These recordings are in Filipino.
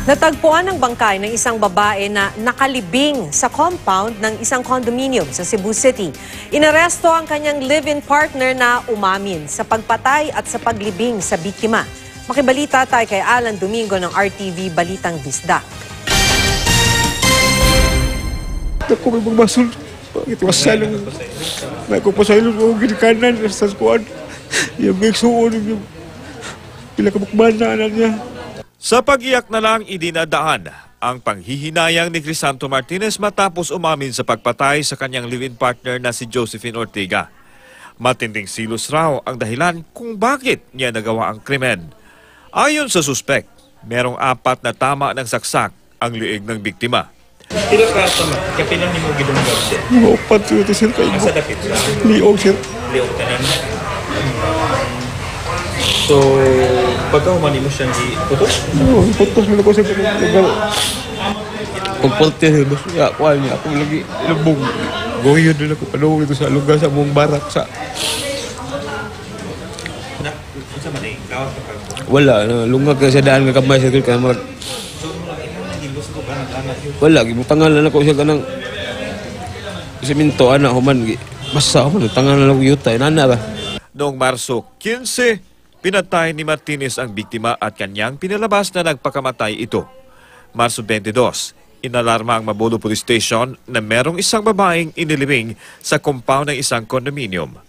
Natagpuan ng bangkay ng isang babae na nakalibing sa compound ng isang condominium sa Cebu City. Inaresto ang kanyang live-in partner na umamin sa pagpatay at sa paglibing sa biktima. Makibalita tayo kay Alan Domingo ng RTV Balitang Bisdak. Ako may magmasol. Ito kasalang may kupasaylong o ginikanan sa skuan. Yung bigsuon yung pinakabukbanan niya. Sa pag-iyak na lang idinadaan ang panghihinayang ni Crisanto Martinez matapos umamin sa pagpatay sa kanyang live-in partner na si Josephine Ortega. Matinding silos raw ang dahilan kung bakit niya nagawa ang krimen. Ayon sa suspect, merong 4 na tama ng saksak ang liig ng biktima. Ilang kaso na? Kapilan ni mo gidunggan siya? Upat ito sir kayo. Asa dapit sa? Liog sir. Liog ka na. So, pagkahumanin mo siyang iputos? Oo, iputos mo na ko sir. Pagpulti sir, ya, kuha niya. Ako lagi lubong. Goyo din ako panahon ito sa lugar sa buong barak sa... Sa maning, kawat ka pag Wala, lungag ka sa daan nga kamay sir. Kaya mag... Wala, pangalan ako siya kanang siminto, anak human. Basta ako, tangalan ako yuta, inana ba? Noong Marso 15, pinatay ni Martinez ang biktima at kanyang pinalabas na nagpakamatay ito. Marso 22, inalarma ang Mabolo Police Station na merong isang babaeng inilibing sa compound ng isang condominium.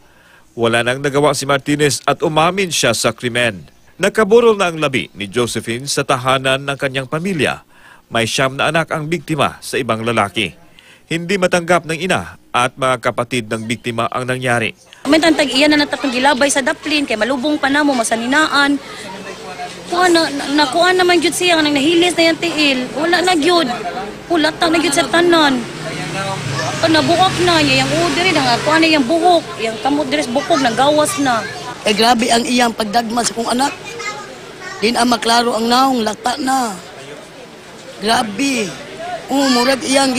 Wala nang nagawa si Martinez at umamin siya sa krimen. Nakaburol na ang labi ni Josephine sa tahanan ng kanyang pamilya. May 9 na anak ang biktima sa ibang lalaki. Hindi matanggap ng ina at mga kapatid ng biktima ang nangyari. May tantag iyan na natatong gilabay sa daplin, kay malubong pa na mo, masaninaan. Nakuha naman yun siya, nang nahilis na yung tiil. Wala na yun. Ulatang na yun sa tanan. Nabuhak na niya, yung udiri na nga, kuha na yung buhok. Yung kamot deres bukog, nagawas na. Grabe ang iyang pagdagma sa kong anak. Di na maklaro ang naong, lata na. Grabe. Murag iyang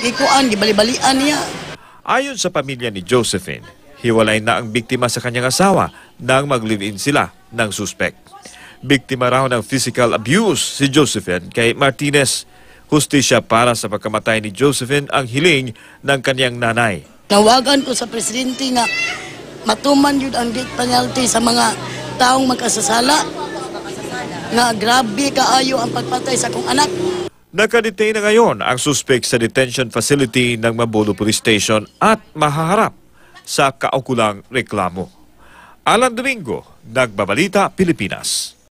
gikuan, gibali-balian niya. Ayon sa pamilya ni Josephine, hiwalay na ang biktima sa kanyang asawa nang mag-live-in sila ng suspect. Biktima raw ng physical abuse si Josephine kay Martinez. Hustisya para sa pagkamatay ni Josephine ang hiling ng kanyang nanay. Tawagan ko sa presidente nga matuman yun ang death penalty sa mga taong magkasasala. Nga grabe kaayo ang pagpatay sa kong anak. Nakadetain na ngayon ang suspect sa detention facility ng Mabolo Police Station at mahaharap sa kaukulang reklamo. Alan Domingo, Nagbabalita, Pilipinas.